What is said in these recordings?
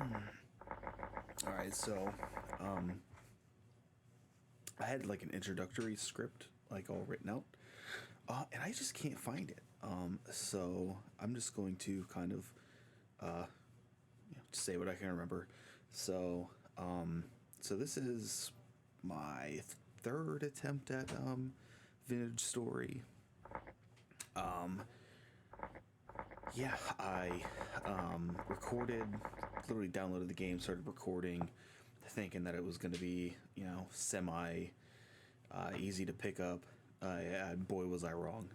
All right, so I had like an introductory script like all written out, and I just can't find it. So I'm just going to kind of say what I can remember. So so this is my third attempt at Vintage Story. Yeah, I recorded, literally downloaded the game, started recording, thinking that it was going to be, semi easy to pick up. Boy, was I wrong.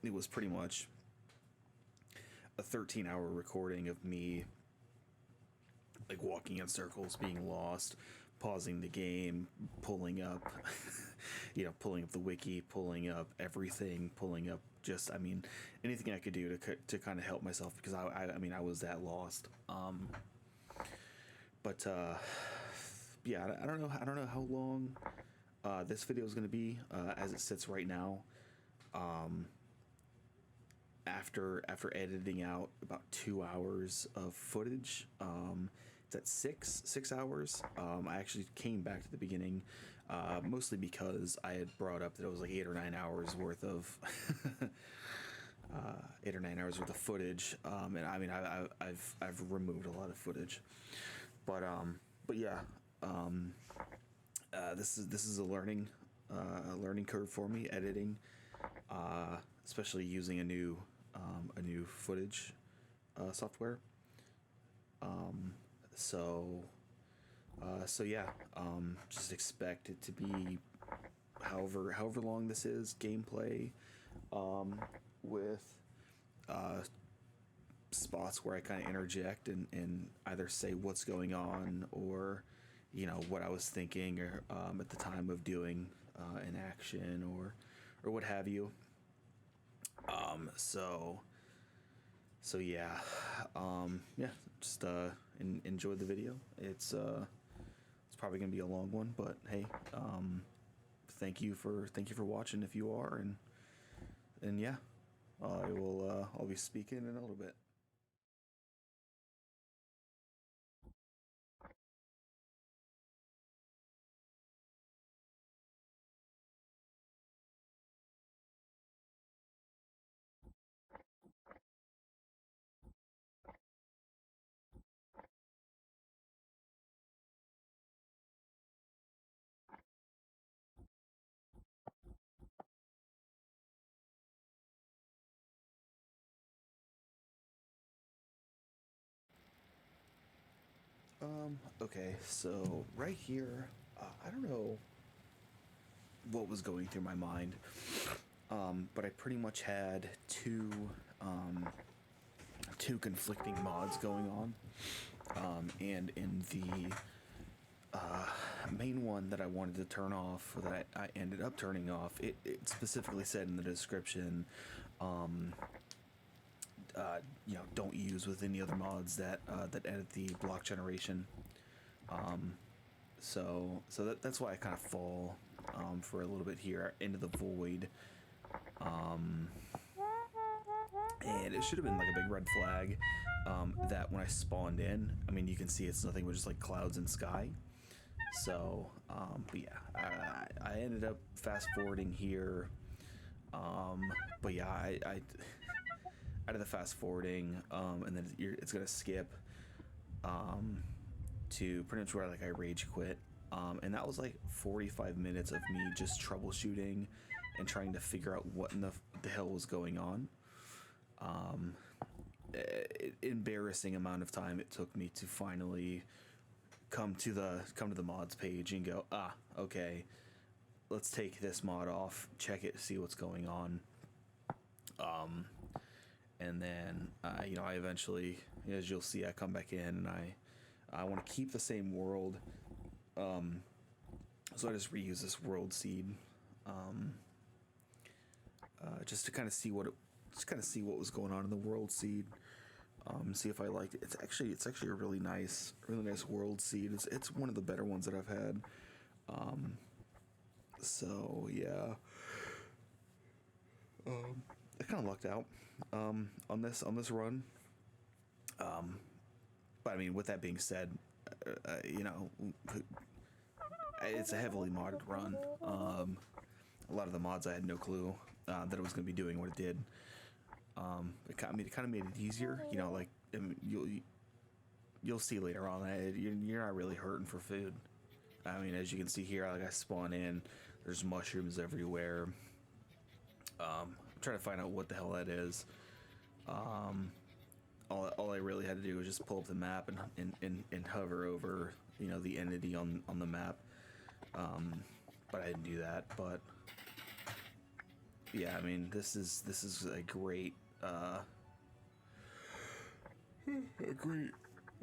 It was pretty much a 13-hour recording of me like walking in circles, being lost, pausing the game, pulling up, pulling up the wiki, pulling up everything, pulling up just, I mean, anything I could do to kind of help myself because I was that lost. But yeah, I don't know how long this video is going to be as it sits right now. After editing out about 2 hours of footage, it's at six hours. I actually came back to the beginning, mostly because I had brought up that it was like 8 or 9 hours worth of 8 or 9 hours worth of footage. And I mean, I've removed a lot of footage, but yeah, this is a learning curve for me editing, especially using a new footage software. So so yeah, just expect it to be however long this is gameplay, with uh, spots where I kind of interject and either say what's going on or what I was thinking or at the time of doing an action or what have you. So yeah, yeah, just enjoy the video. It's probably gonna be a long one, but hey, thank you for watching if you are, and yeah, I'll be speaking in a little bit. Okay, so right here, I don't know what was going through my mind, but I pretty much had um, two conflicting mods going on, and in the main one that I wanted to turn off, or that I ended up turning off, it specifically said in the description, um, don't use with any other mods that edit the block generation. Um, that's why I kind of fall for a little bit here into the void. Um, and it should have been like a big red flag that when I spawned in, I mean, you can see it's nothing but just like clouds and sky. So, but yeah, I ended up fast forwarding here. But yeah, I out of the fast forwarding, and then it's gonna skip um, to pretty much where like I rage quit. And that was like 45 minutes of me just troubleshooting and trying to figure out what in the hell was going on. Um, Embarrassing amount of time it took me to finally come to the mods page and go, okay, let's take this mod off, check it, see what's going on. And then I eventually, as you'll see, I come back in and I want to keep the same world. So I just reuse this world seed, um, just to kind of see what was going on in the world seed. See if I liked it. It's actually a really nice world seed. It's one of the better ones that I've had. Um, so yeah, I kind of lucked out on this run. Um, but I mean, with that being said, you know, it's a heavily modded run. A lot of the mods I had no clue that it was going to be doing what it did. It kind of made it easier. You know, like I mean, you'll see later on that you're not really hurting for food. I mean, as you can see here, like I spawn in, there's mushrooms everywhere. I'm trying to find out what the hell that is. All I really had to do was just pull up the map and hover over, you know, the entity on the map. But I didn't do that. But yeah, I mean, this is a great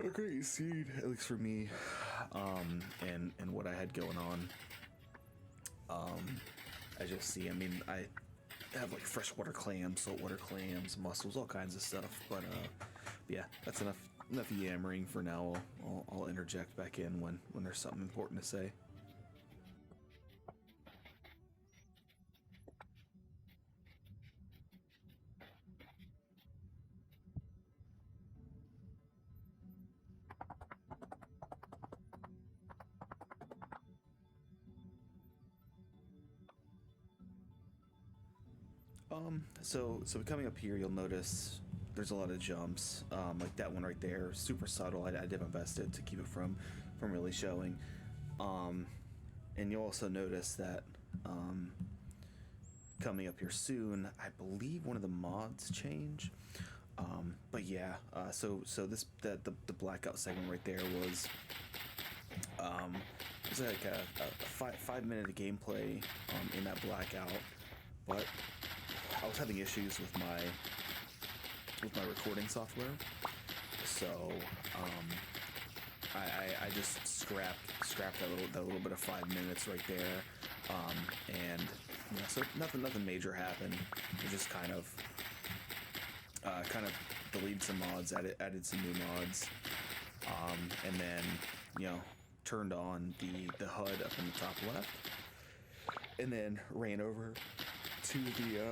a great scene, at least for me, and what I had going on. I just see, I mean, I have like freshwater clams, saltwater clams, mussels, all kinds of stuff. But yeah, that's enough yammering for now. I'll interject back in when there's something important to say. So coming up here, you'll notice there's a lot of jumps, like that one right there, super subtle. I did my best to keep it from really showing. And you'll also notice that coming up here soon, I believe one of the mods change. But yeah, so this the blackout segment right there was it was like a 5 minute of gameplay in that blackout, but I was having issues with my recording software, so I just scrapped that little bit of 5 minutes right there, and yeah, so nothing major happened. It just kind of deleted some mods, added some new mods, and then turned on the HUD up in the top left, and then ran over to the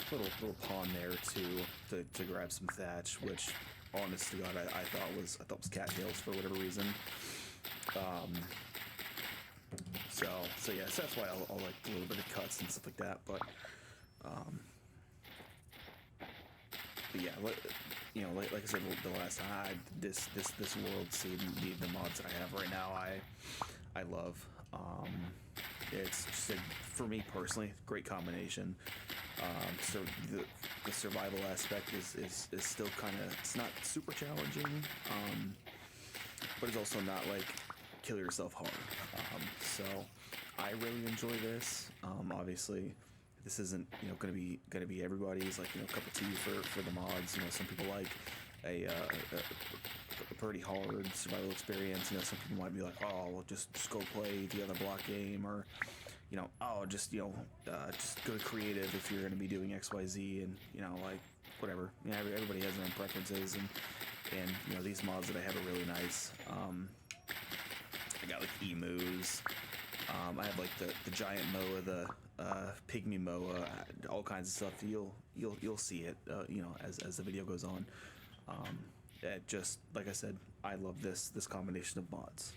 little pond there to grab some thatch, which honest to God I thought was cattails for whatever reason. So yeah, so that's why I'll like a little bit of cuts and stuff like that, but yeah, like I said the last time, this world scene, the mods that I have right now, I love. It's just for me personally, great combination. So the survival aspect is still kind of, it's not super challenging, but it's also not like kill yourself hard. So I really enjoy this. Obviously, this isn't going to be everybody's like cup of tea for the mods. Some people like a pretty hard survival experience. Some people might be like, oh, well, just go play the other block game, or oh, just just go to creative if you're going to be doing XYZ, and like whatever. Everybody has their own preferences, and these mods that I have are really nice. I got like emus. I have like the giant moa, the pygmy moa, all kinds of stuff. You'll see it, as the video goes on. Just like I said, I love this combination of mods.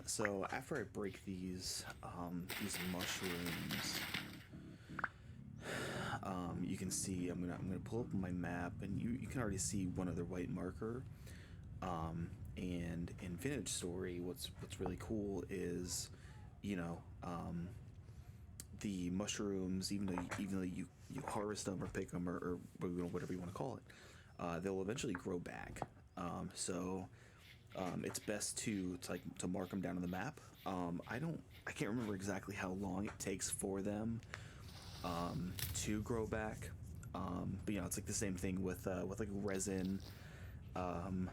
So after I break these mushrooms, you can see I'm gonna pull up my map, and you can already see one other white marker. And in Vintage Story, what's really cool is, you know, the mushrooms, even though you harvest them or pick them or whatever you want to call it, they'll eventually grow back. It's best to mark them down on the map. I can't remember exactly how long it takes for them to grow back. But it's like the same thing with like resin, um,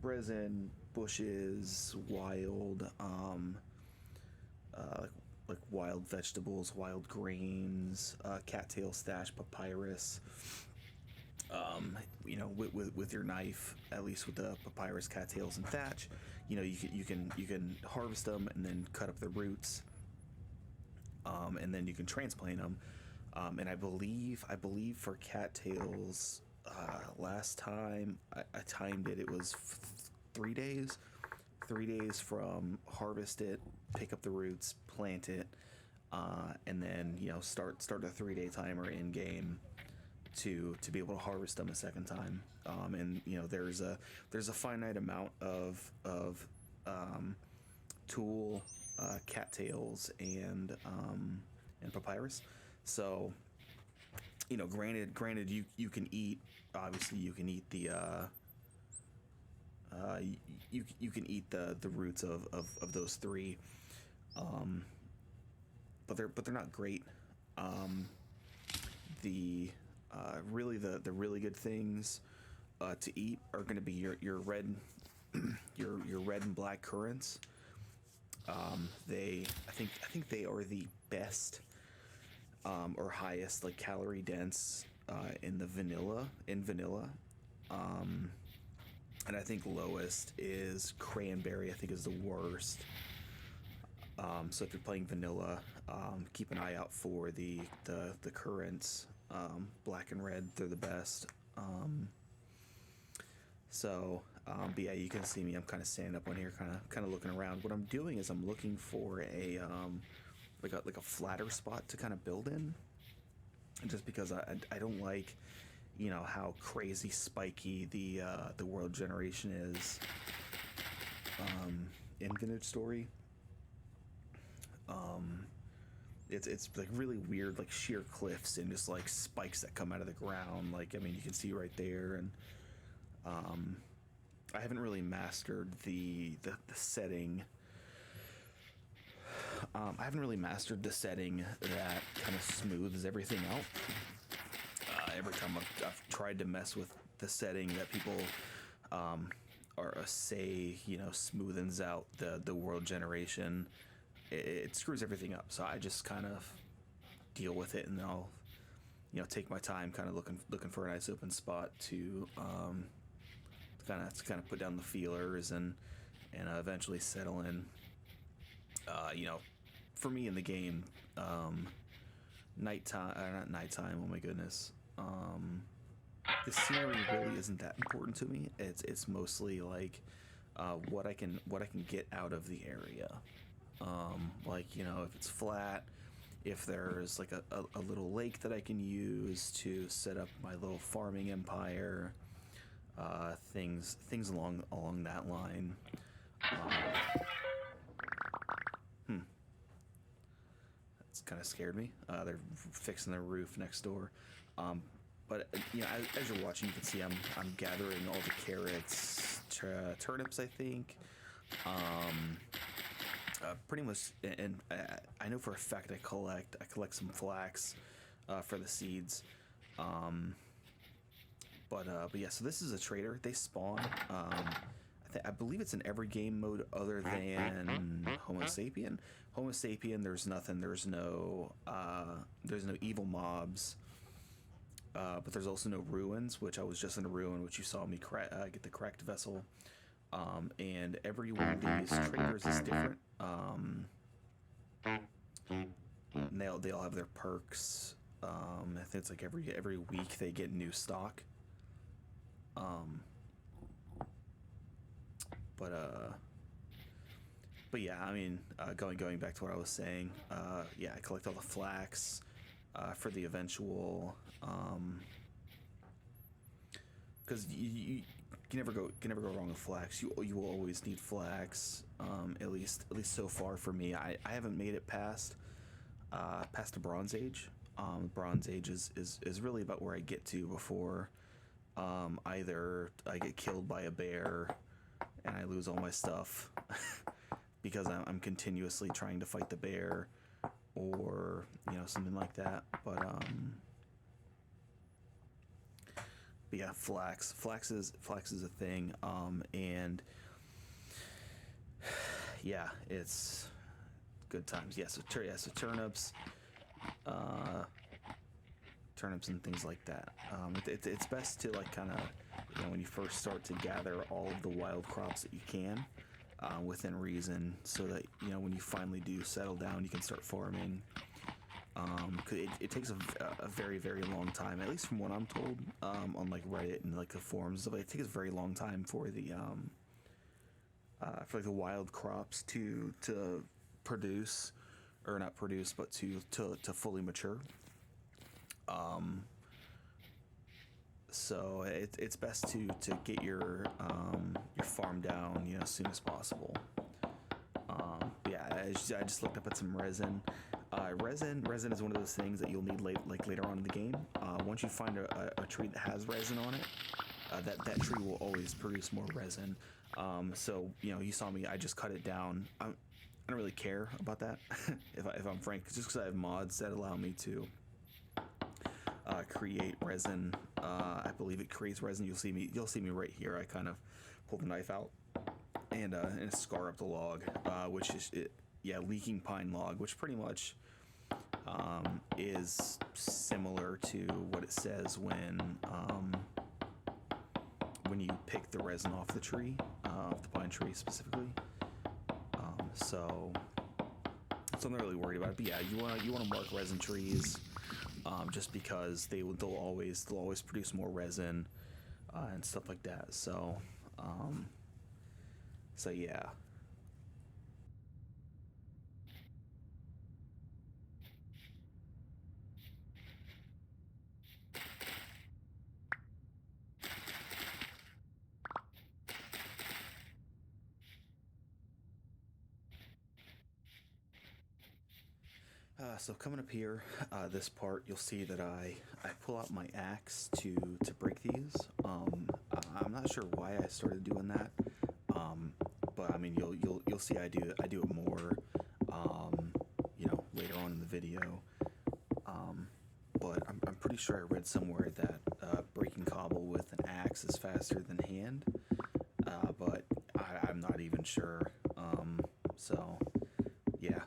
resin bushes, wild uh, like like wild vegetables, wild grains, cattail stash, papyrus. With your knife, at least with the papyrus, cattails, and thatch, you can harvest them and then cut up the roots, and then you can transplant them. And I believe for cattails, last time I timed it, it was 3 days. 3 days from harvest it, pick up the roots, plant it, and then start a 3 day timer in game to be able to harvest them a second time. And there's a finite amount of tool, cattails, and papyrus. So granted, you can eat, obviously you can eat you can eat the roots of those three, um, but they're not great. Um, the really the really good things to eat are going to be your red your red and black currants. I think they are the best, or highest, like, calorie dense, in vanilla. Um, and I think lowest is cranberry. I think is the worst. So if you're playing vanilla, keep an eye out for the currants. Black and red, they're the best. But yeah, you can see me. I'm kind of standing up on here, kind of looking around. What I'm doing is I'm looking for like a flatter spot to kind of build in, just because I don't like how crazy spiky the world generation is, in Vintage Story. Um, it's like really weird, like sheer cliffs and just like spikes that come out of the ground. Like, I mean, you can see right there. And um, I haven't really mastered the setting. I haven't really mastered the setting that kind of smooths everything out. Every time I've tried to mess with the setting that people um, say smoothens out the world generation, it screws everything up. So I just kind of deal with it, and then I'll take my time, kind of looking for a nice open spot to kind of put down the feelers and eventually settle in. For me in the game, nighttime, not nighttime. Oh my goodness. The scenery really isn't that important to me. It's mostly like what I can get out of the area. Like, if it's flat, if there's like a little lake that I can use to set up my little farming empire, things along that line. That's kind of scared me. They're fixing their roof next door. But as you're watching, you can see I'm gathering all the carrots, turnips, I think. Pretty much, and I know for a fact I collect some flax for the seeds. But yeah, so this is a trader. They spawn. I believe it's in every game mode other than Homo sapien. Homo sapien, there's nothing. There's no evil mobs. But there's also no ruins, which I was just in a ruin, which you saw me get the cracked vessel. And every one of these traders is different. And they all have their perks. I think it's like every week they get new stock. But But yeah, I mean, going back to what I was saying, yeah, I collect all the flax for the eventual, because you can never go wrong with flax. You will always need flax. At least so far for me, I haven't made it past the Bronze Age. Bronze Age is really about where I get to before either I get killed by a bear and I lose all my stuff because I'm continuously trying to fight the bear, or something like that. But yeah, flax is a thing, and yeah, it's good times. Yeah, so turnips, uh, turnips and things like that. It's best to like kind of when you first start to gather all of the wild crops that you can within reason, so that when you finally do settle down, you can start farming. 'Cause it takes a very very long time, at least from what I'm told, on like Reddit and like the forums. It takes a very long time for like the wild crops to produce, or not produce, but to fully mature. So it's best to get your farm down as soon as possible. Yeah, I just looked up at some resin. Resin is one of those things that you'll need later on in the game. Once you find a tree that has resin on it, that tree will always produce more resin. So you saw me. I just cut it down. I don't really care about that, if I'm frank, just because I have mods that allow me to create resin. I believe it creates resin. You'll see me right here. I kind of pull the knife out and scar up the log, which is leaking pine log, which pretty much is similar to what it says when you pick the resin off the tree, of the pine tree specifically. So I'm not really worried about it. But yeah, you want to mark resin trees, just because they'll always produce more resin and stuff like that. So yeah. So coming up here, this part, you'll see that I pull out my axe to break these. I'm not sure why I started doing that, but I mean you'll see I do it more, later on in the video. But I'm pretty sure I read somewhere that breaking cobble with an axe is faster than hand, but I'm not even sure. So. Yeah,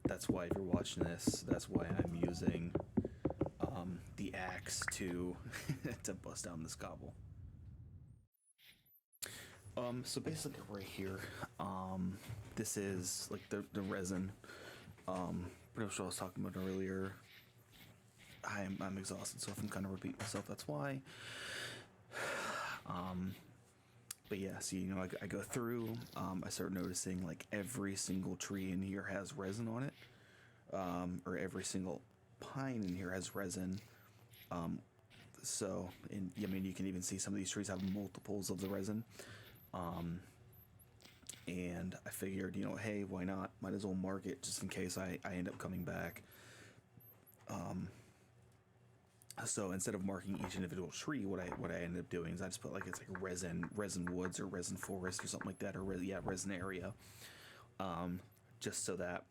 that's why if you're watching this, that's why I'm using the axe to to bust down this cobble. So basically right here, this is like the resin. Pretty much what I was talking about earlier. I'm exhausted, so if I'm kind of repeating myself, that's why. But yeah, see, I go through, I start noticing like every single tree in here has resin on it, or every single pine in here has resin. So, and I mean, you can even see some of these trees have multiples of the resin. And I figured, hey, why not? Might as well mark it just in case I end up coming back. So instead of marking each individual tree, what I ended up doing is I just put like it's like resin woods or resin forest or something like that, or resin area, just so that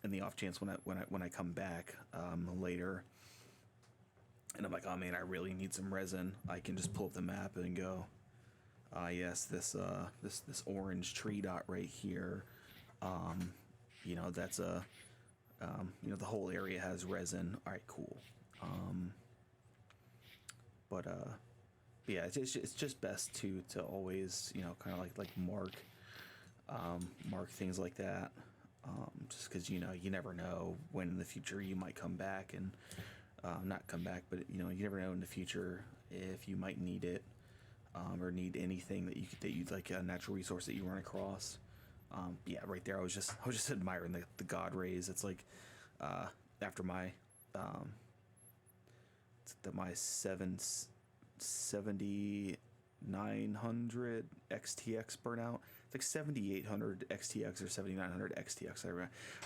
in the off chance when I come back later, and I'm like, oh man, I really need some resin, I can just pull up the map and go, yes, this orange tree dot right here, that's the whole area has resin. All right, cool. But yeah, it's just best to always kind of like mark things like that, just because you never know when in the future you might come back and not come back, but you never know in the future if you might need it, or need anything that you'd like, a natural resource that you run across. Yeah, right there. I was just admiring the god rays. It's like after my my 7900 XTX burnout. It's like 7800 XTX or 7900 XTX. I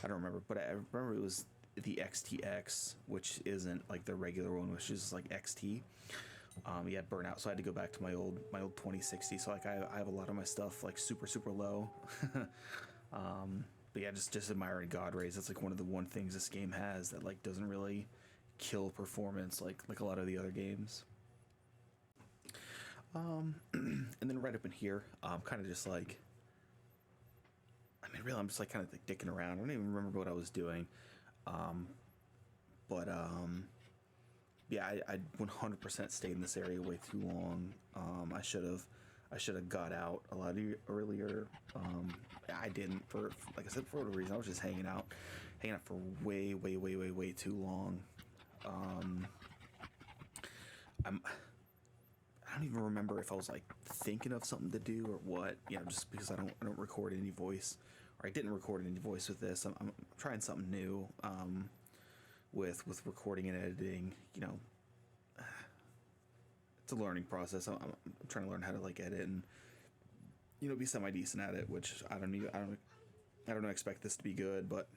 don't remember, but I remember it was the XTX, which isn't like the regular one, which is like XT. Yeah, burnout. So I had to go back to my old 2060. So like I have a lot of my stuff like super low. But yeah, just admiring god rays. That's like one of the things this game has that like doesn't really kill performance like a lot of the other games. And then right up in here, kind of just like, I mean, really, I'm just like kind of like dicking around. I don't even remember what I was doing. But yeah, I 100% stayed in this area way too long. I should have got out a lot earlier. I didn't for like I said, for whatever reason. I was just hanging out for way too long. I don't even remember if I was like thinking of something to do or what. You know, just because I don't record any voice, or I didn't record any voice with this. I'm trying something new with recording and editing. You know, it's a learning process. I'm trying to learn how to like edit and be semi decent at it. Which I don't expect this to be good, but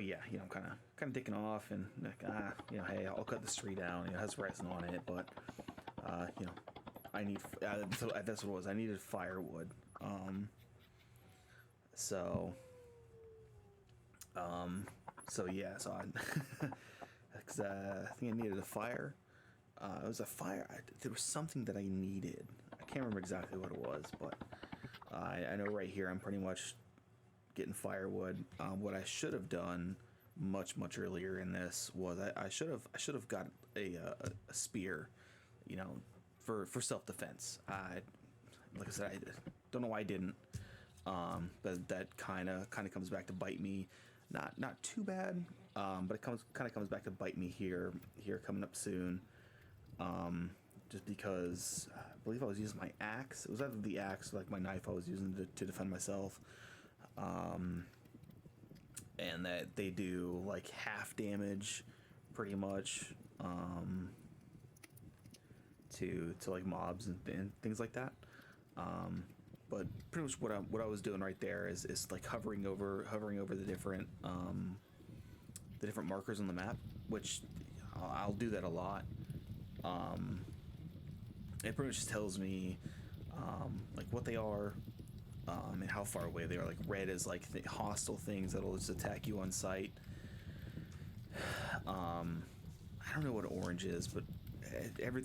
yeah, I'm kind of dicking off and like, hey, I'll cut this tree down. It has resin on it, but I need that's what it was. I needed firewood. So yeah, so I, cause, I think I needed a fire. It was a fire. There was something that I needed. I can't remember exactly what it was, but I know right here I'm pretty much getting firewood. What I should have done much earlier in this was I should have got a spear, for self defense. Like I said, I don't know why I didn't. But that kind of comes back to bite me. Not too bad, but it kind of comes back to bite me here coming up soon. Just because I believe I was using my axe. It was either the axe or like my knife I was using to defend myself. And that they do like half damage pretty much to like mobs and things like that. But pretty much what I was doing right there is like hovering over the different markers on the map, which I'll do that a lot. It pretty much just tells me like what they are, and how far away they are. Like red is like hostile things that'll just attack you on sight. I don't know what orange is, but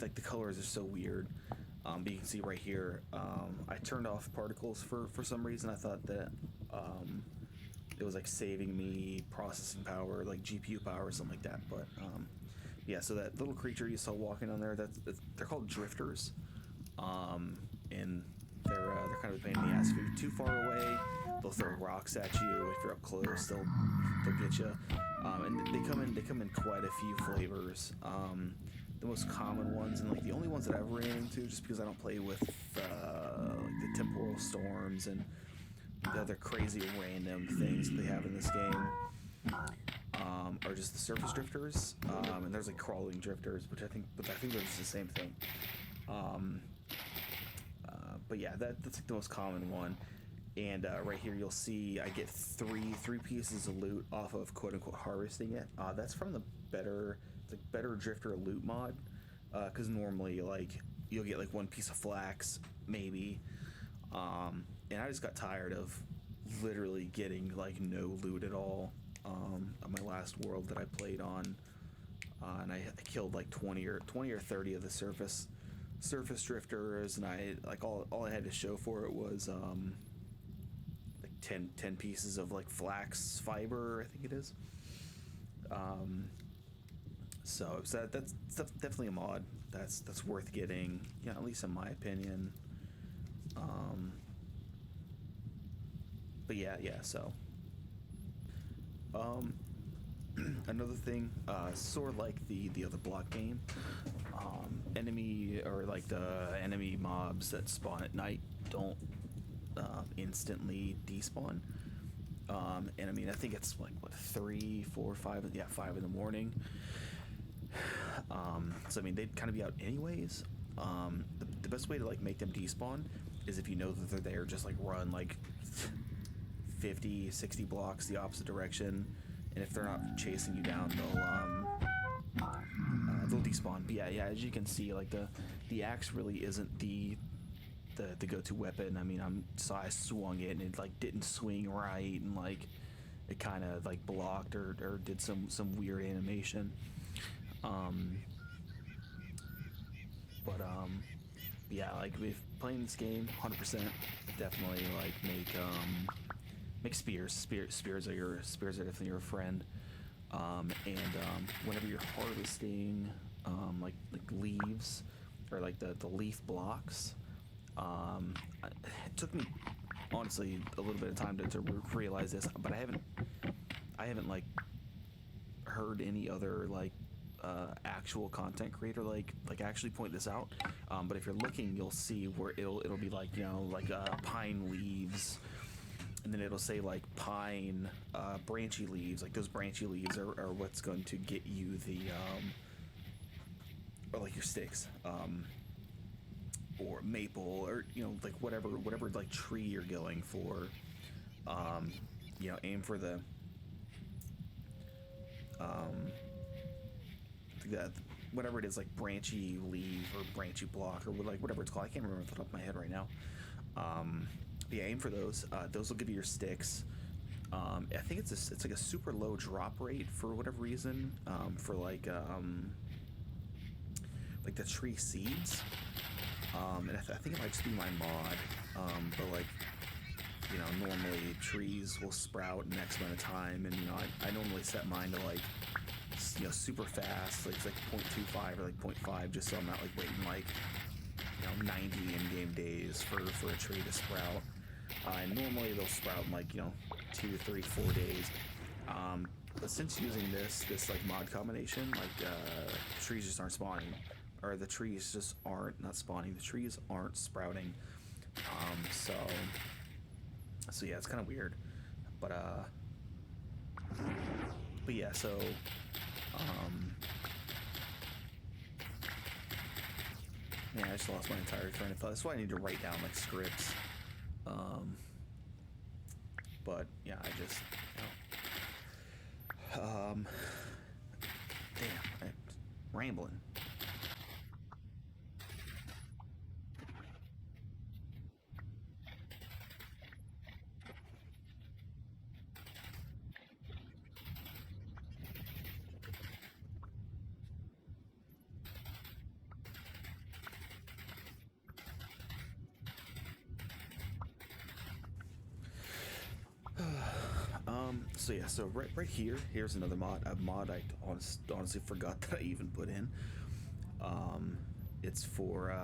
like the colors are so weird. But you can see right here, I turned off particles for some reason. I thought that it was like saving me processing power, like GPU power or something like that. But yeah, so that little creature you saw walking on there, they're called drifters, and they're kind of a pain in the ass. If you're too far away, they'll throw rocks at you. If you're up close, they'll get you. And they come in quite a few flavors. The most common ones, and like the only ones that I've ran into, just because I don't play with like the temporal storms and the other crazy random things that they have in this game, are just the surface drifters. And there's like crawling drifters, but I think they're just the same thing. But yeah, that's like the most common one. And right here you'll see I get three pieces of loot off of quote unquote harvesting it. That's from the better drifter loot mod, because normally like you'll get like one piece of flax maybe, and I just got tired of literally getting like no loot at all on my last world that I played on, and I killed like 20 or 30 of the surface drifters, and I like all I had to show for it was like 10 pieces of like flax fiber, I think it is. So that's definitely a mod that's worth getting, at least in my opinion. But yeah, so another thing, sort of like the other block game, enemy or like the enemy mobs that spawn at night don't instantly despawn. And I mean, I think it's like what 3, 4, 5, yeah, 5 in the morning. So I mean, they'd kind of be out anyways. The best way to like make them despawn is if you know that they're there, just like run like 50, 60 blocks the opposite direction, and if they're not chasing you down, they'll despawn. But yeah, as you can see, like the axe really isn't the go-to weapon. I mean, so I swung it and it like didn't swing right, and like it kind of like blocked or did some weird animation. Yeah, like if playing this game, 100% definitely like make spears. Spears are definitely your friend. Whenever you're harvesting like leaves or like the leaf blocks, it took me honestly a little bit of time to realize this, but I haven't like heard any other like actual content creator like actually point this out. But if you're looking, you'll see where it'll be like, you know, like pine leaves, and then it'll say like pine branchy leaves. Like those branchy leaves are what's going to get you the or like your sticks, or maple, or you know, like whatever like tree you're going for. You know, aim for the that whatever it is, like branchy leaf or branchy block or like whatever it's called. I can't remember off the top of my head right now. Yeah, aim for those. Those will give you your sticks. I think it's like a super low drop rate for whatever reason. For like the tree seeds. And I think it might just be my mod. But like, you know, normally trees will sprout in X amount of time, and you know, I normally set mine to like, you know, super fast, like it's like 0.25 or like 0.5, just so I'm not like waiting like, you know, 90 in-game days for a tree to sprout. And normally they'll sprout in like, you know, 2, 3, 4 days. But since using this like mod combination, like trees just aren't spawning, or the trees just aren't not spawning. The trees aren't sprouting. So yeah, it's kind of weird. But yeah, so man, I just lost my entire train of thought. That's why I need to write down like scripts. But yeah, I just, you know, damn, I'm rambling. So yeah, so right here, here's another mod. A mod I honestly forgot that I even put in. It's for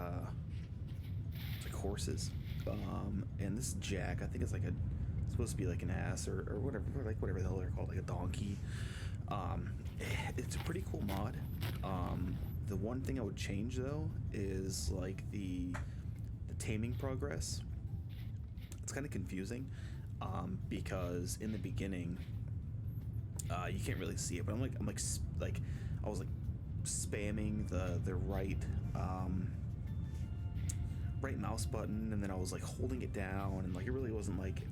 it's like horses. And this Jack, I think it's like it's supposed to be like an ass or whatever the hell they're called, like a donkey. It's a pretty cool mod. The one thing I would change though is like the taming progress. It's kind of confusing. Because in the beginning, you can't really see it, but I'm like I was like spamming the right mouse button, and then I was like holding it down, and like it really wasn't like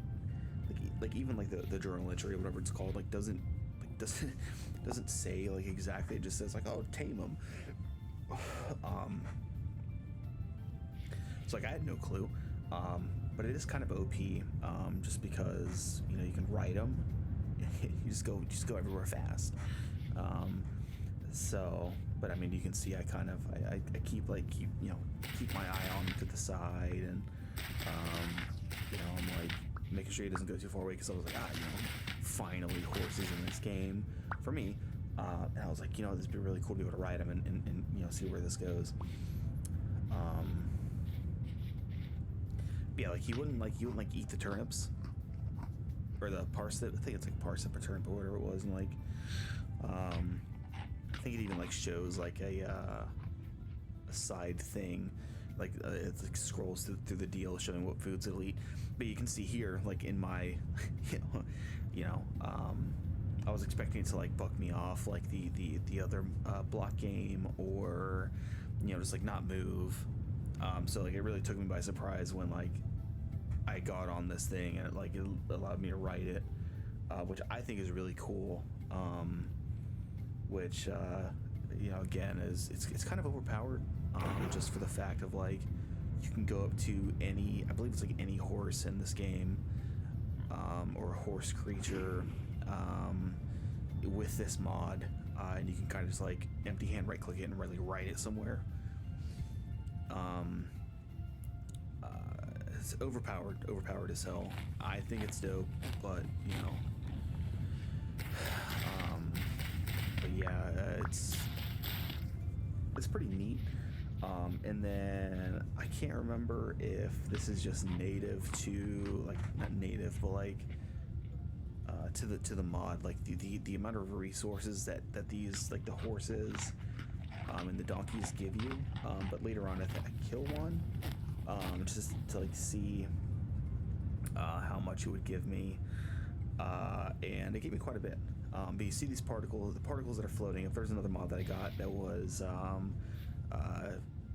even like the journal entry or whatever it's called, like doesn't say like exactly. It just says like, oh, tame them. So like I had no clue. But it is kind of OP, just because, you know, you can ride them. You just go everywhere fast. But I mean, you can see I keep my eye on to the side, and you know, I'm like making sure he doesn't go too far away, because I was like, you know, finally horses in this game for me. And I was like, you know, this would be really cool to be able to ride them and you know, see where this goes. Yeah, like he wouldn't eat the turnips or the parsnip. I think it's like parsnip or turnip or whatever it was, and like I think it even like shows like a side thing like it like scrolls through the deal showing what foods it'll eat. But you can see here, like in my, you know, you know, I was expecting it to like buck me off like the other block game, or you know, just like not move. So like it really took me by surprise when like I got on this thing, and it allowed me to write it, which I think is really cool. Which you know, again, is it's kind of overpowered, just for the fact of like you can go up to any, I believe it's like any horse in this game, or a horse creature, with this mod, and you can kind of just like empty hand right click it and really write it somewhere. It's overpowered as hell. I think it's dope, but you know, but yeah, it's pretty neat. And then I can't remember if this is just native to, like, not native, but like to the mod, like the amount of resources that these, like the horses and the donkeys give you. But later on, I kill one, just to like see how much it would give me, and it gave me quite a bit. But you see these particles, the particles that are floating. If there's another mod that I got that was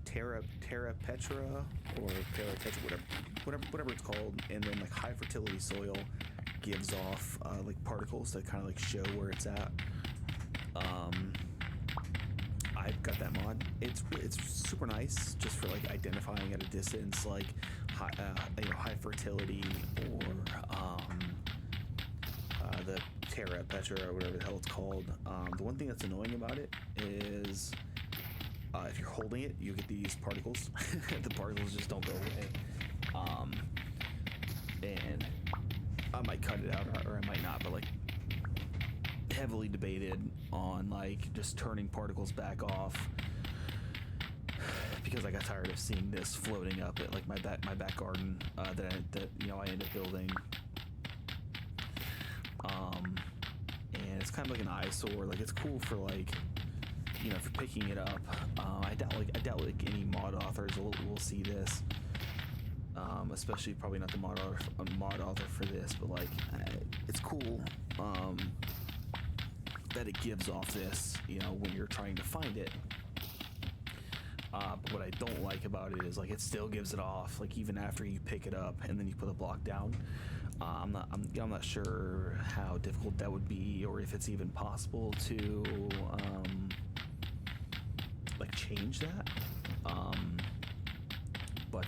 Terra Petra, or Terra Tetra, whatever it's called, and then like high fertility soil gives off like particles that kind of like show where it's at. I've got that mod. It's super nice just for like identifying at a distance, like high fertility, or the Terra Petra, or whatever the hell it's called. The one thing that's annoying about it is if you're holding it, you get these particles. The particles just don't go away. And I might cut it out, or I might not, but like heavily debated on like just turning particles back off, because I got tired of seeing this floating up at like my back garden, that you know I end up building. And it's kind of like an eyesore. Like it's cool for like, you know, if you're picking it up. I doubt like any mod authors will see this. Especially probably not the mod author for this, but like it's cool that it gives off this, you know, when you're trying to find it. But what I don't like about it is like it still gives it off like even after you pick it up and then you put the block down. I'm not sure how difficult that would be, or if it's even possible to like change that. But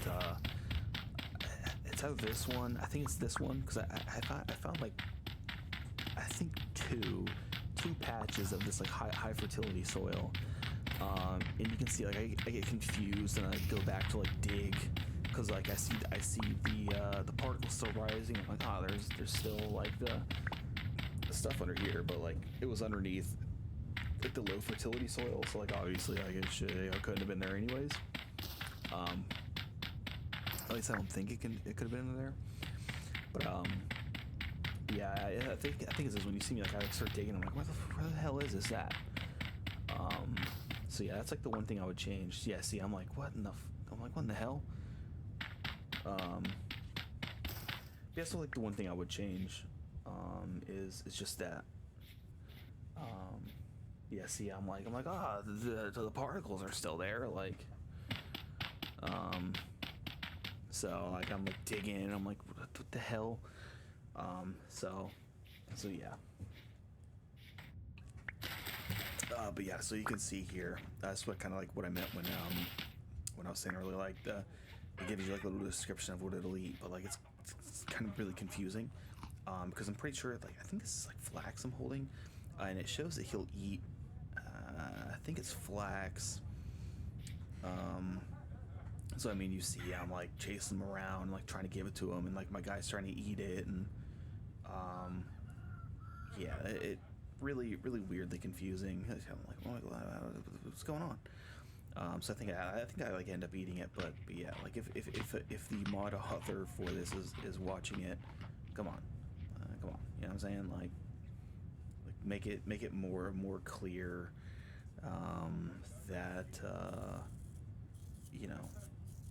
it's out this one. I think it's this one, because I found like I think two patches of this like high fertility soil, and you can see like I get confused and I go back to like dig, because like I see the particles still rising. I'm like, oh, there's still like the stuff under here, but like it was underneath like the low fertility soil, so like obviously like it couldn't have been there anyways. At least I don't think it could have been in there. But yeah, I think it's just when you see me like I start digging, I'm like, where the hell is this at? So yeah, that's like the one thing I would change. Yeah, see, I'm like, what in the hell? Yeah, so like the one thing I would change is just that. Yeah, see, I'm like, the particles are still there, like, so like I'm like digging, and I'm like, what the hell? So yeah. But yeah, so you can see here, that's what kind of like what I meant when I was saying earlier, like it gives you like a little description of what it'll eat, but like it's kind of really confusing, because I'm pretty sure, like I think this is like flax I'm holding, and it shows that he'll eat, I think it's flax. So I mean, you see, I'm like chasing him around, like trying to give it to him, and like my guy's trying to eat it, and yeah, it really weirdly confusing. I'm like, oh my God, what's going on? So I think I like end up eating it, but yeah, like if the mod author for this is watching it, come on, you know what I'm saying? Like make it more clear, that you know,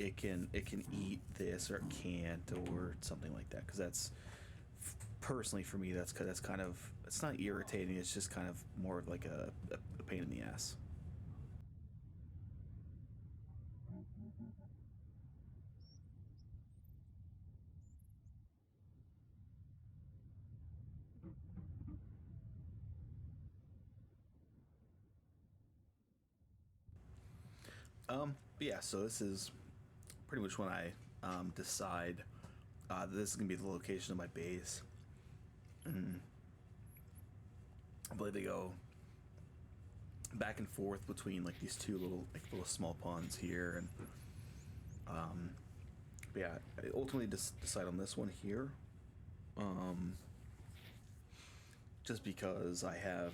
it can eat this or it can't or something like that, because that's personally for me that's kind of, it's not irritating, it's just kind of more of like a pain in the ass. But yeah, so this is pretty much when I decide that this is gonna be the location of my base. I believe they go back and forth between like these two little small ponds here, and um, but yeah, I ultimately decide on this one here, um, just because I have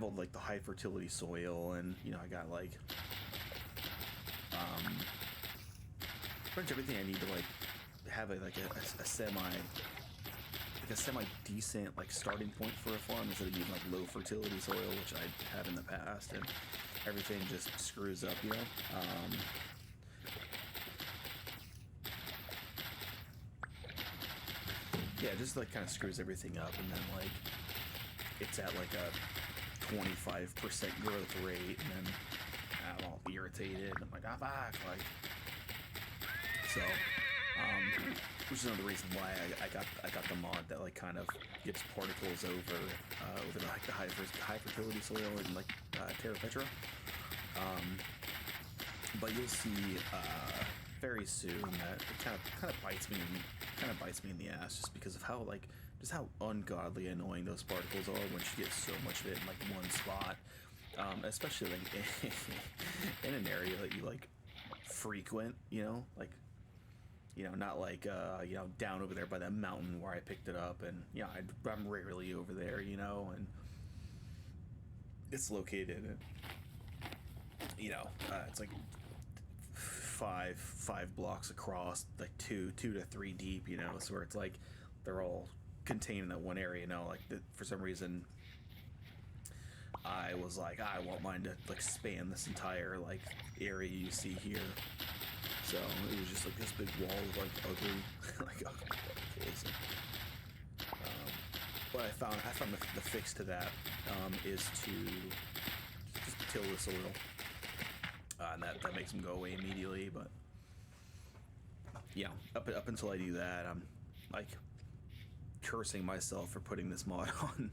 all like the high fertility soil, and you know I got like pretty much everything I need to like have a semi decent like starting point for a farm, instead of using like low fertility soil, which I have in the past, and everything just screws up, you know. Yeah, just like kind of screws everything up, and then like it's at like a 25% growth rate, and then I'm all irritated, and I'm like, ah, fuck, like, so, which is another reason why I got the mod that like kind of gives particles over over the, like the high fertility soil and like Terra Petra. But you'll see very soon that it kind of bites me in the ass, just because of how like just how ungodly annoying those particles are once you get so much of it in like one spot, especially like in an area that you like frequent, you know, like, you know, not like you know, down over there by that mountain where I picked it up, and yeah, I'm rarely over there, you know, and it's located in, you know, it's like five blocks across, like two to three deep, you know, so where it's like they're all contained in that one area, you know, like for some reason I was like, I want mine to like span this entire like area you see here. So it was just like this big wall of like ugly, like ugly particles. But I found the fix to that is to just till the soil, and that makes them go away immediately. But yeah, up until I do that, I'm like cursing myself for putting this mod on.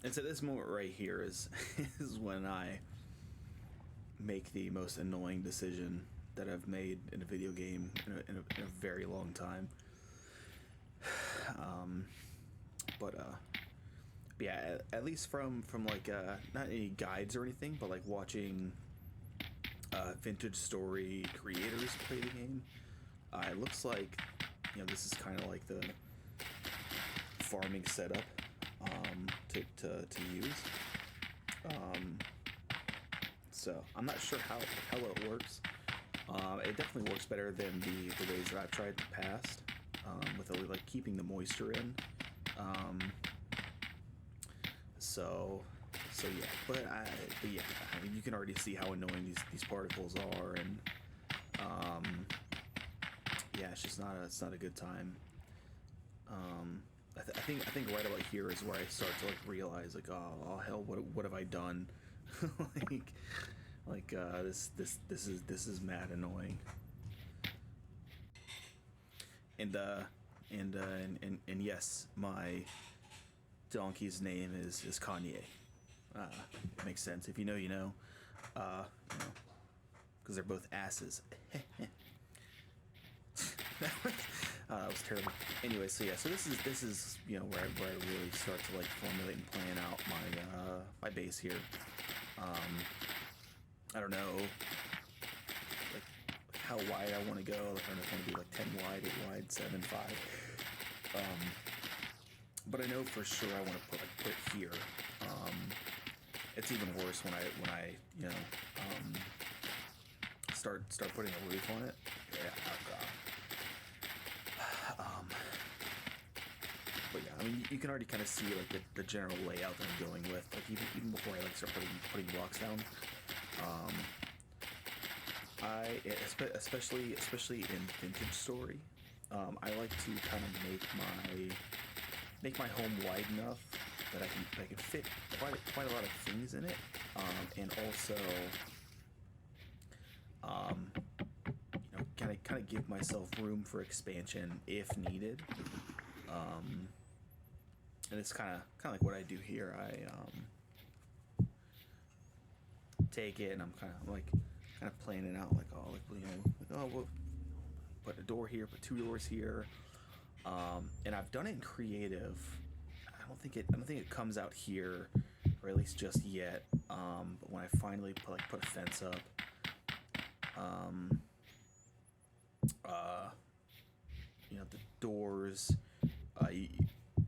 And so this moment right here is is when I make the most annoying decision that I've made in a video game in a very long time. Um, but yeah, at least from like not any guides or anything, but like watching vintage story creators play the game, it looks like, you know, this is kind of like the farming setup to use. Um, so I'm not sure how it works. It definitely works better than the ways that I've tried in the past, with like keeping the moisture in. Um, so yeah, but yeah, I mean, you can already see how annoying these particles are, and yeah, it's not a good time. I think right about here is where I start to like realize like, oh hell, what have I done? like this is mad annoying. And yes, my donkey's name is Kanye. It makes sense. If you know, you know. You know, because they're both asses. That was terrible. Anyway, so yeah, so this is you know where I really start to like formulate and plan out my base here. I don't know like how wide I want to go. Like, I don't know if I want to be like 10 wide, 8 wide, 7, 5. But I know for sure I want to put here. It's even worse when I you know start putting a roof on it, Yeah, um, but yeah, I mean, you can already kind of see like the general layout that I'm going with. Like even before I like start putting blocks down, um, especially in Vintage Story, I like to kind of make my home wide enough that I can fit quite a lot of things in it, and also kind of give myself room for expansion if needed. Um, and it's kind of like what I do here. I take it and I'm kind of playing it out like, oh, like, well, put a door here, put two doors here. And I've done it in creative. I don't think it comes out here, or at least just yet. But when I finally put a fence up, um, uh, the doors, uh,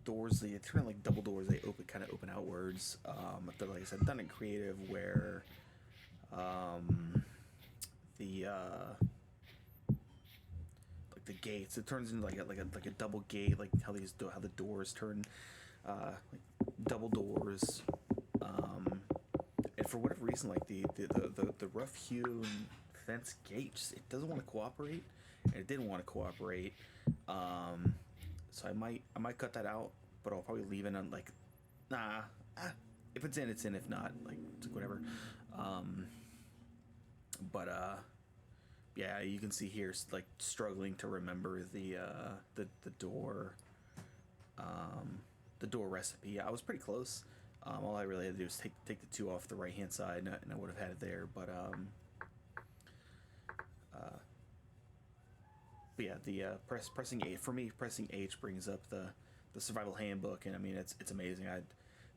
doors they turn like double doors. They open outwards. But like I said, done in creative where, um, the like the gates, it turns into like a double gate, like how the doors turn, like double doors. Um, and for whatever reason, like the rough hewn fence gate, it doesn't want to cooperate, and it didn't want to cooperate. Um, so I might cut that out, but I'll probably leave it on like, nah. Ah, if it's in, it's in. If not, like whatever. Um, but yeah, you can see here like struggling to remember the door, um, the door recipe. Yeah, I was pretty close. All I really had to do was take the two off the right hand side, and I would have had it there. Uh, but yeah, the pressing A for me, pressing H brings up the survival handbook, and I mean it's amazing.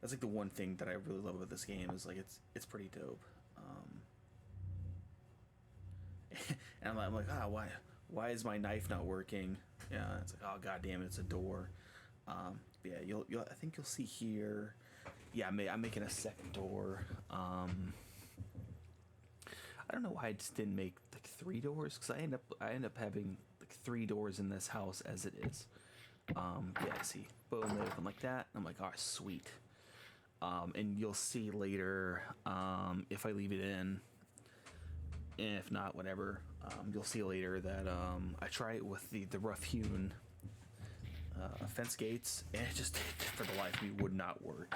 That's like the one thing that I really love about this game is like it's pretty dope. And I'm like, why is my knife not working? Yeah, it's like, oh god damn it, it's a door. Yeah, you'll I think you'll see here. Yeah, I'm making a second door. I don't know why I just didn't make like three doors because I end up having like three doors in this house as it is. Yeah, see, boom, they open like that. I'm like, oh sweet. And you'll see later, if I leave it in, and if not, whatever. You'll see later that I try it with the rough hewn fence gates, and it just for the life of me would not work.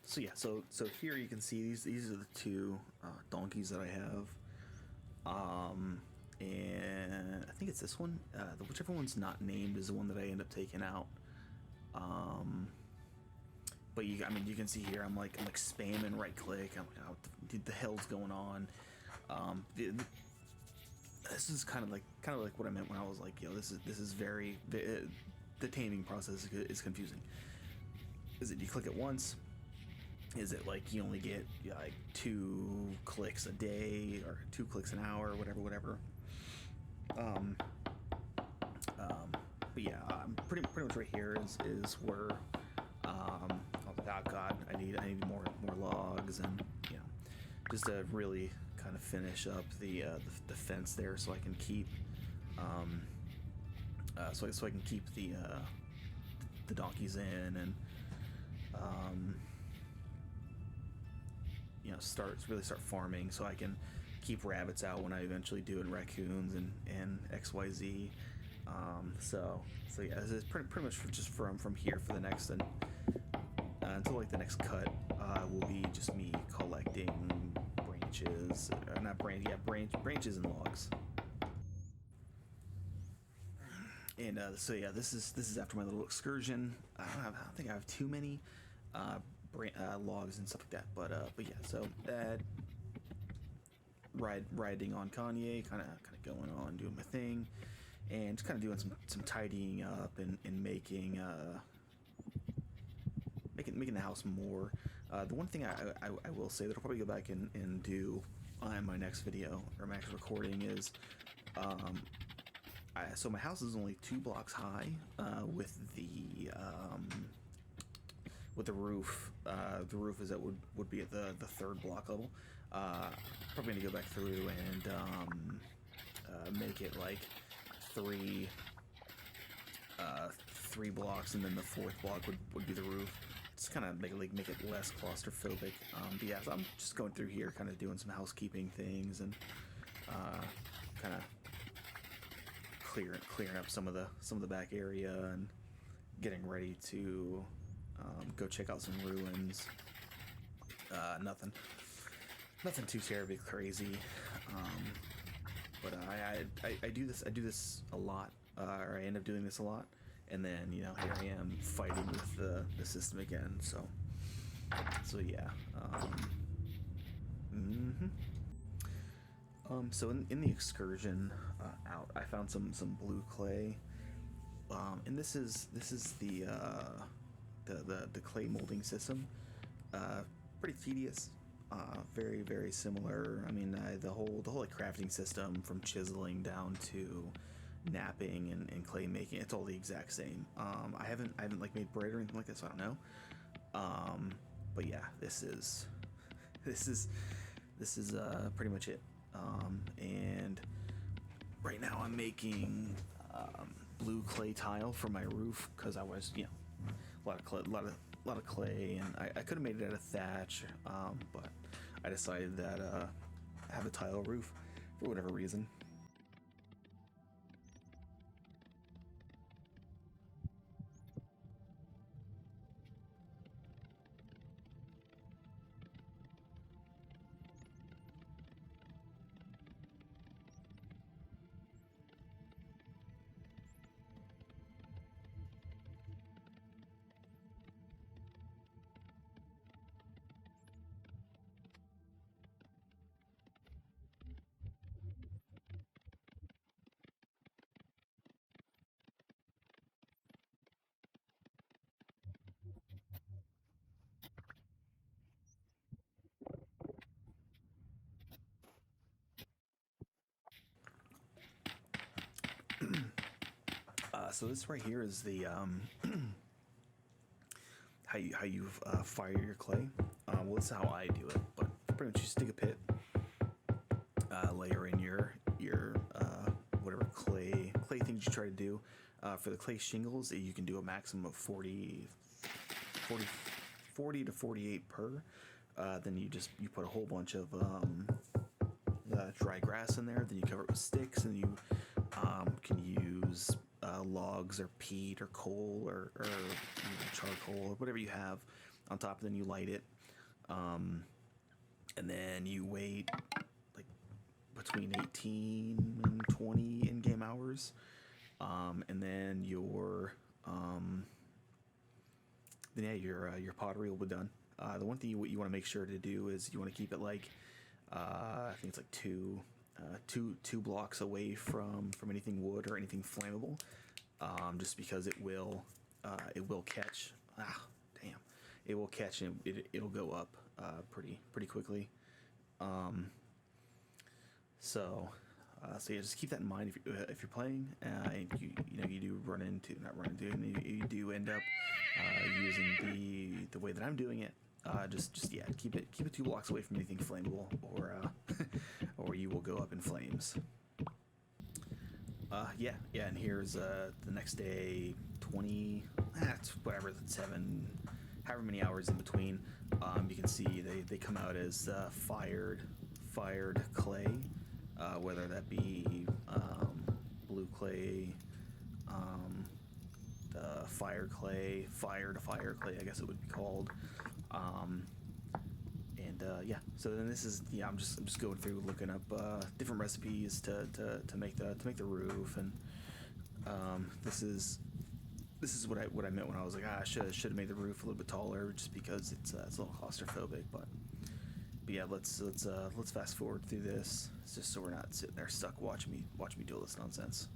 So yeah, so here you can see these are the two donkeys that I have. And I think it's this one. Whichever one's not named is the one that I end up taking out. Um, but I mean, you can see here, I'm like spamming right click. I'm like, oh, what the hell's going on? This is kind of like what I meant when I was like, yo, this is very the taming process is confusing. Is it you click it once? Is it like you only get like 2 clicks a day or 2 clicks an hour, whatever? Um, but yeah, pretty much right here is where I was like, oh god, I need more logs, and just to really kind of finish up the fence there so I can keep um, so I can keep the donkeys in, and you know, really start farming, so I can keep rabbits out when I eventually do, and raccoons and XYZ. So yeah, this is pretty much just from here for the next, and until like the next cut will be just me collecting branches, not branch, yeah, branches and logs. And so yeah, this is after my little excursion. I don't think I have too many logs and stuff like that, but yeah. So riding on Kanye, kind of going on, doing my thing, and just kind of doing some tidying up and making the house more. The one thing I will say that I'll probably go back and do on my next video or my next recording is, so my house is only 2 blocks high with the roof. The roof is would be at the 3rd block level. Probably gonna go back through and make it like 3 blocks, and then the 4th block would be the roof. Just kind of make it less claustrophobic. But yeah, so I'm just going through here, kind of doing some housekeeping things, and kind of clearing up some of the back area, and getting ready to go check out some ruins. Nothing too terribly crazy, but I do this a lot, or I end up doing this a lot, and then, you know, here I am fighting with the system again. So yeah. So in the excursion out, I found some blue clay, and this is the clay molding system. Pretty tedious, very, very similar. I mean, the whole like crafting system, from chiseling down to napping and clay making, it's all the exact same. I haven't like made bread or anything like this, so I don't know. But yeah, this is pretty much it. And right now I'm making blue clay tile for my roof, because I was, you know, a lot of clay, and I could have made it out of thatch, but I decided that I have a tile roof for whatever reason. So this right here is the how you fire your clay. Well, this is how I do it, but pretty much you stick a pit, layer in your whatever clay things you try to do. For the clay shingles, you can do a maximum of 40 to 48 per. Then you put a whole bunch of dry grass in there. Then you cover it with sticks, and you can use logs or peat or coal or charcoal or whatever you have on top. Then you light it, and then you wait like between 18 and 20 in-game hours, and then your pottery will be done. The one thing you want to make sure to do is you want to keep it like I think it's like two blocks away from anything wood or anything flammable, just because it will catch. It will catch, and it'll go up pretty quickly. So yeah, just keep that in mind if you're playing. You do you do end up using the way that I'm doing it. Just yeah, keep it 2 blocks away from anything flammable, or or you will go up in flames. Yeah, and here's the next day, 20, it's whatever, 7, however many hours in between. You can see they come out as fired clay, whether that be blue clay, um, fire clay, fire to fire clay, I guess it would be called. Um, yeah, so then this is, yeah, I'm just going through looking up different recipes to make the roof, and this is what I meant when I was like, I should have made the roof a little bit taller, just because it's a little claustrophobic. But yeah, let's fast forward through this. It's just so we're not sitting there stuck watching me do all this nonsense.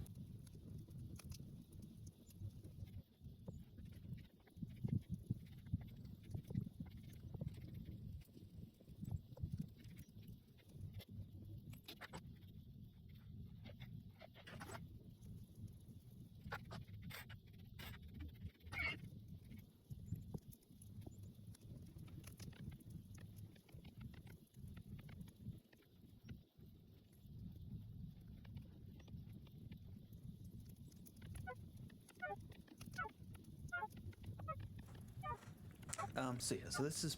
So yeah, so this is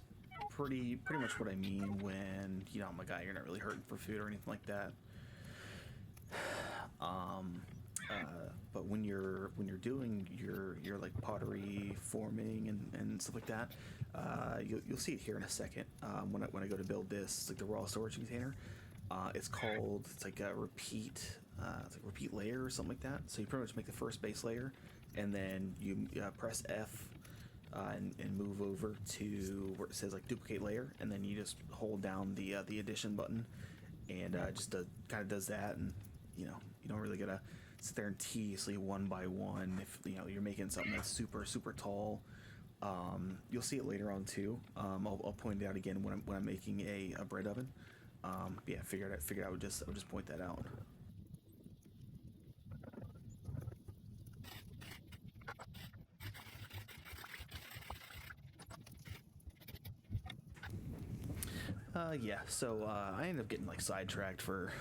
pretty much what I mean when, I'm a guy, you're not really hurting for food or anything like that. Um, but when you're doing your like pottery forming and stuff like that, you'll see it here in a second. When I go to build this, like the raw storage container, it's like a repeat, it's like repeat layer or something like that. So you pretty much make the first base layer, and then you press F. And move over to where it says like duplicate layer, and then you just hold down the addition button, and just kind of does that. And you don't really gotta sit there and tediously one by one if you're making something that's super tall. You'll see it later on too. I'll point it out again when I'm making a bread oven. Yeah, figured I would just point that out. Yeah, so I ended up getting like sidetracked for,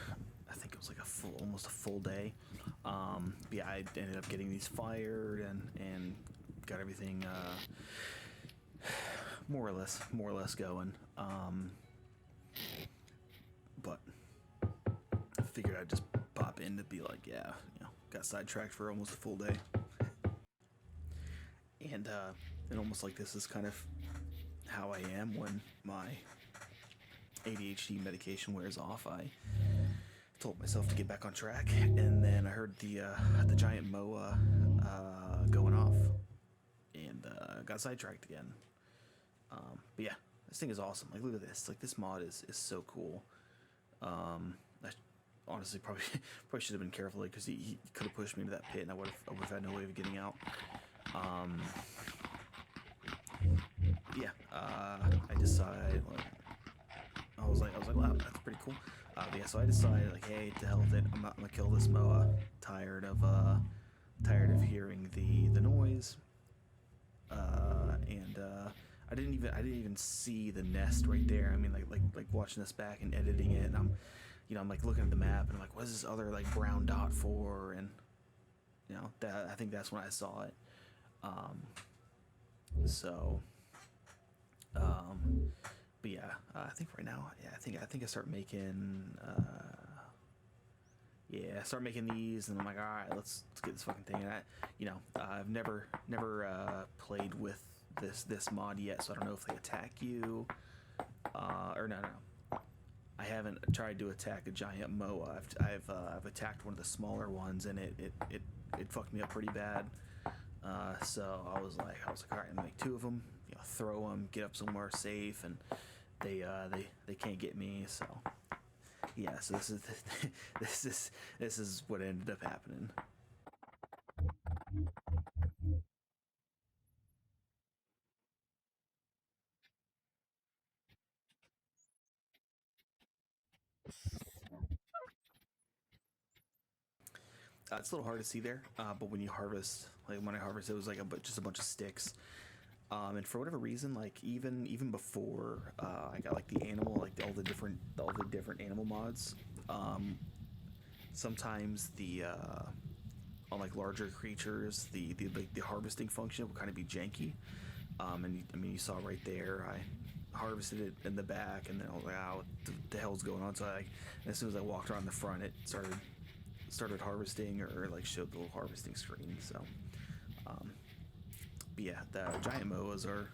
I think it was like almost a full day. Yeah, I ended up getting these fired and got everything more or less going. But I figured I'd just pop in to be like, yeah, got sidetracked for almost a full day, and almost like this is kind of how I am when my ADHD medication wears off. I told myself to get back on track, and then I heard the giant moa going off, and got sidetracked again. But yeah, this thing is awesome. Like, look at this. Like, this mod is so cool. I honestly probably should have been careful, because he could have pushed me into that pit, and I would have had no way of getting out. Um, yeah, I decided. Like, I was like, wow, that's pretty cool. But yeah, so I decided, like, hey, to hell with it. I'm gonna kill this moa. Tired of hearing the noise. And I didn't even see the nest right there. I mean, like watching this back and editing it, and I'm like looking at the map, and I'm like, what is this other like brown dot for? And that, I think that's when I saw it. Um, so, but yeah, I think right now, yeah, I think I start making, yeah, I start making these, and I'm like, all right, let's get this fucking thing. And I've never played with this mod yet, so I don't know if they attack you, or no. I haven't tried to attack a giant moa. I've attacked one of the smaller ones, and it fucked me up pretty bad. So I was like, all right, I'm gonna make two of them. Throw them, get up somewhere safe, and they can't get me. So yeah, so this is what ended up happening. It's a little hard to see there, but when you harvest, like when I harvest, it was like just a bunch of sticks. And for whatever reason, like even before I got like the animal, like all the different animal mods, sometimes on like larger creatures, the harvesting function would kind of be janky. And I mean, you saw right there, I harvested it in the back, and then I was like, "Oh, what the hell's going on?" So as soon as I walked around the front, it started harvesting, or like showed the little harvesting screen. So, but yeah, the giant moas are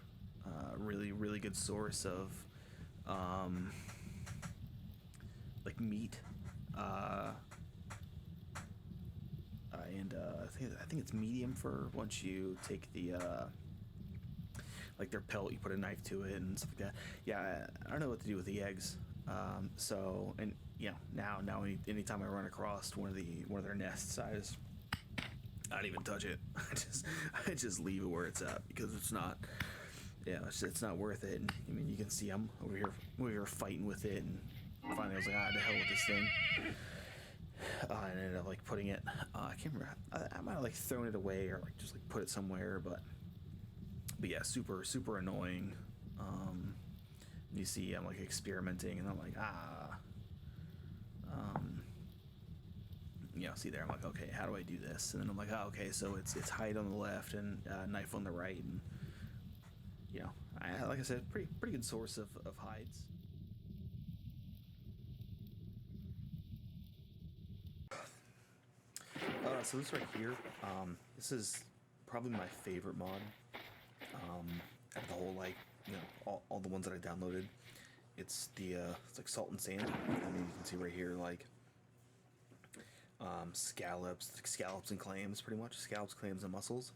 really good source of like meat, and I think it's medium for once you take the like their pelt, you put a knife to it and stuff like that. Yeah, I don't know what to do with the eggs. So, and you know, now anytime I run across one of their nests, I don't even touch it. I just leave it where it's at, because it's not, yeah, it's not worth it. And, I mean, you can see I'm over here fighting with it, and finally I was like, the hell with this thing. And I ended up like putting it. I can't remember. I might have like thrown it away, or like just like put it somewhere, but yeah, super annoying. You see, I'm like experimenting, and I'm like, you know, see there, I'm like, okay, how do I do this? And then I'm like, oh, okay, so it's hide on the left and knife on the right, and you know, like I said, pretty good source of hides. So this right here, this is probably my favorite mod. Out of the whole, like, you know, all the ones that I downloaded. It's it's like Salt and Sand. I mean, you can see right here, like, scallops and clams, pretty much. Scallops, clams, and mussels.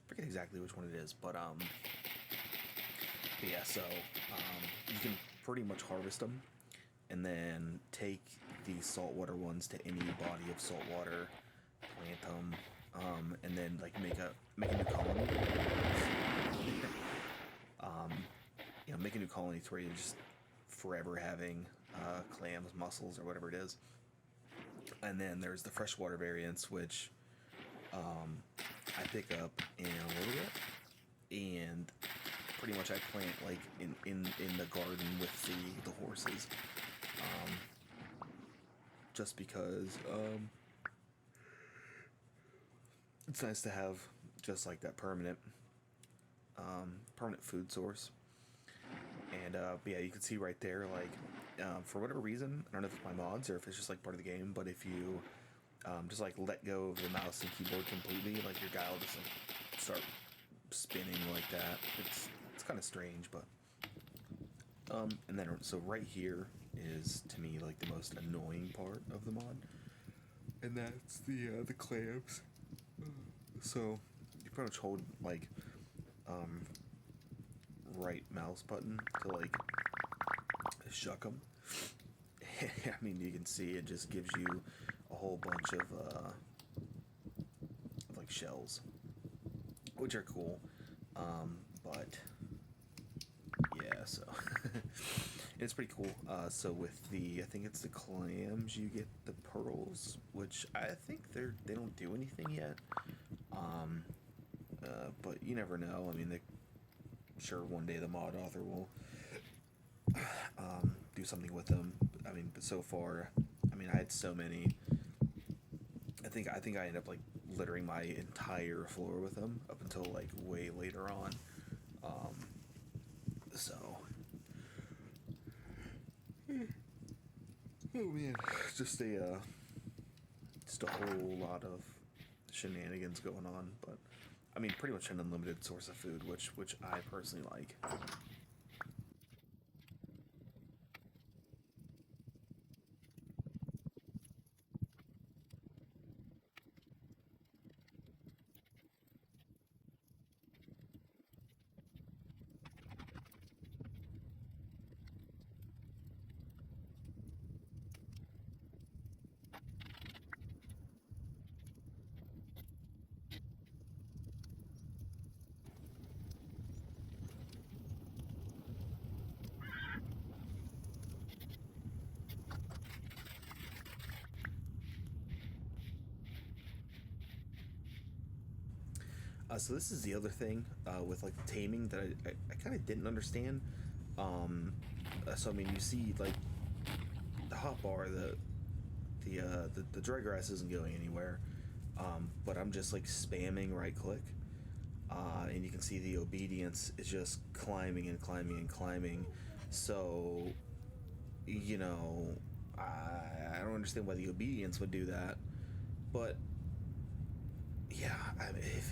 I forget exactly which one it is, but yeah, so you can pretty much harvest them, and then take the saltwater ones to any body of saltwater, plant them, and then like make a new colony. You know, make a new colony to where you're just forever having clams, mussels, or whatever it is. And then there's the freshwater variants, which I pick up in a little bit, and pretty much I plant like in the garden with the horses, just because it's nice to have just like that permanent food source. And but yeah, you can see right there, like, for whatever reason, I don't know if it's my mods or if it's just like part of the game, but if you just like let go of the mouse and keyboard completely, like your guy will just like start spinning like that. It's kind of strange, but and then so right here is, to me, like the most annoying part of the mod, and that's the clams. So you pretty much hold like right mouse button to like shuck them. I mean, you can see it just gives you a whole bunch of like shells, which are cool. But yeah, so it's pretty cool. So with I think it's the clams, you get the pearls, which I think they don't do anything yet. But you never know. I mean, sure, one day the mod author will do something with them. I mean, but so far, I mean, I had so many. I think I ended up like littering my entire floor with them up until like way later on. So, oh man, just just a whole lot of shenanigans going on. But I mean, pretty much an unlimited source of food, which I personally like. So this is the other thing with like the taming that I kind of didn't understand. So I mean, you see like the hotbar, the dry grass isn't going anywhere. but I'm just like spamming right click, and you can see the obedience is just climbing and climbing and climbing. So, you know, I don't understand why the obedience would do that, but yeah,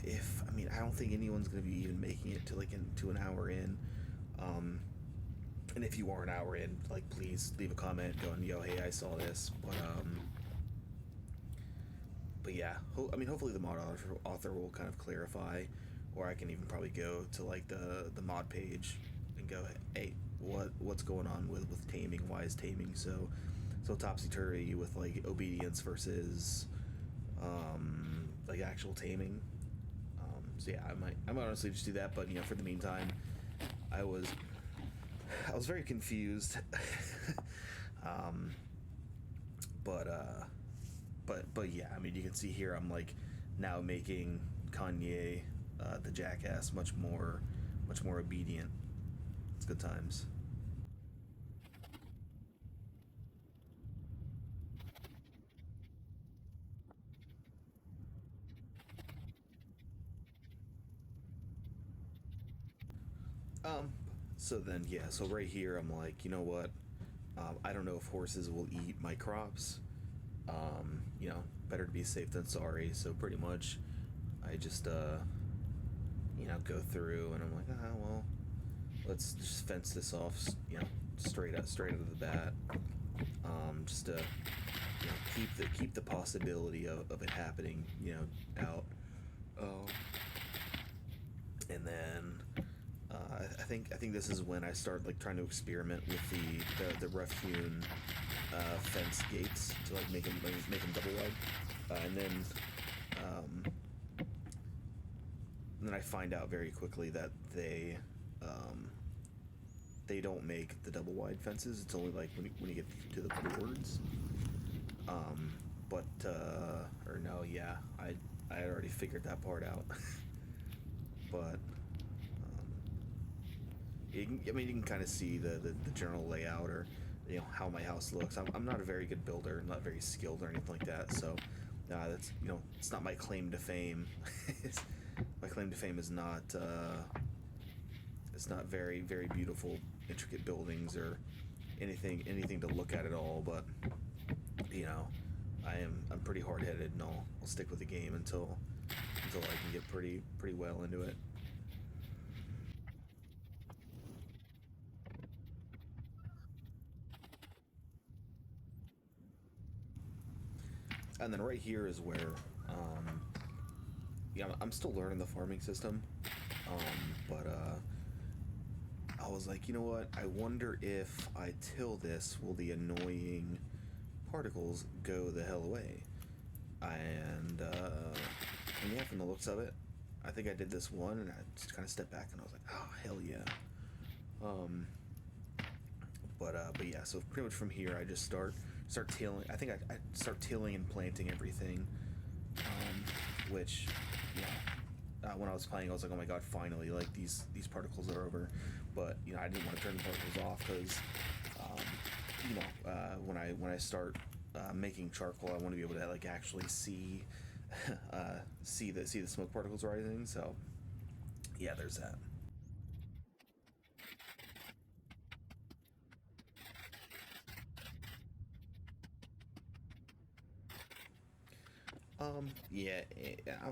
if I mean, I don't think anyone's gonna be even making it to like into an hour in. Um, and if you are an hour in, like, please leave a comment going, "Yo, hey, I saw this." But yeah, I mean, hopefully the mod author will kind of clarify, or I can even probably go to like the mod page and go, "Hey, what's going on with taming? Why is taming so topsy turvy with like obedience versus like actual taming?" So yeah, I might honestly just do that. But you know, for the meantime, I was I was very confused. um, but yeah, I mean, you can see here I'm like now making Kanye, the jackass, much more obedient. It's good times. Um, so then yeah, so right here I'm like, you know what? I don't know if horses will eat my crops. You know, better to be safe than sorry. So pretty much, I just you know, go through and I'm like, well, let's just fence this off. You know, straight out of the bat. Just to you know, keep the possibility of it happening, you know, out. Um, and then I think this is when I start like trying to experiment with the rough hewn fence gates to like make them double wide, um, and then I find out very quickly that um, they don't make the double wide fences. It's only like when you get to the boards. Um, but or no, yeah, I had already figured that part out. But I mean, you can kind of see the general layout or you know how my house looks. I'm not a very good builder, I'm not very skilled or anything like that. So that's you know it's not my claim to fame. My claim to fame is not it's not very beautiful, intricate buildings or anything to look at all. But you know, I'm pretty hard headed and I'll stick with the game until I can get pretty well into it. And then right here is where yeah, I'm still learning the farming system. But I was like, you know what? I wonder if I till this, will the annoying particles go the hell away? And yeah, from the looks of it, I think I did this one, and I just kind of stepped back, and I was like, oh hell yeah. Um, but yeah, so pretty much from here, I just start tilling. I think I start tilling and planting everything, which you know when I was playing, I was like, oh my god, finally, like these particles are over. But you know, I didn't want to turn the particles off because, um, you know, when I start making charcoal, I want to be able to like actually see see the smoke particles rising. So yeah, there's that. Yeah,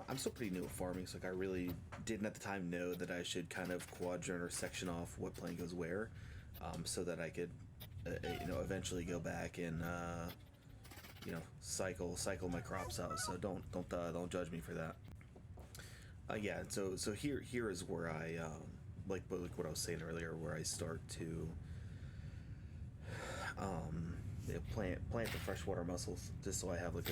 I'm still pretty new at farming, so like I really didn't at the time know that I should kind of quadrant or section off what plant goes where, so that I could, you know, eventually go back and you know cycle my crops out. So don't judge me for that. Yeah, so here is where I like what I was saying earlier, where I start to yeah, plant the freshwater mussels just so I have like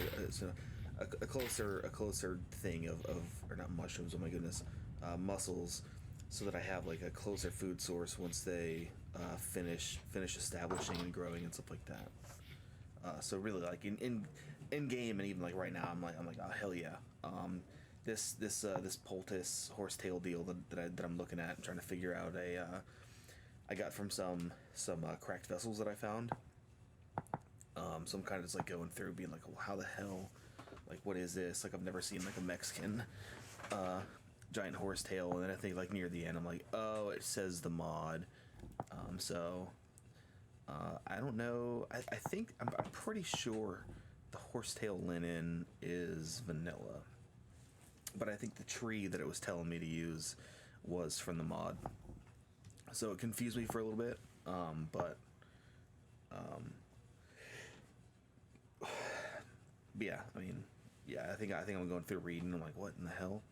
a closer thing of or not mushrooms, oh my goodness, mussels, so that I have like a closer food source once they finish establishing and growing and stuff like that. So really like in game and even like right now I'm like oh hell yeah. This poultice horsetail deal that I'm looking at and trying to figure out I got from some cracked vessels that I found. So I'm kind of just like going through, being like, well, how the hell like, what is this? Like, I've never seen like a Mexican giant horsetail, and then I think like near the end, I'm like, oh, it says the mod. So I don't know. I think I'm pretty sure the horsetail linen is vanilla, but I think the tree that it was telling me to use was from the mod. So it confused me for a little bit, but yeah, I mean, yeah, I think I'm going through reading. I'm like, what in the hell?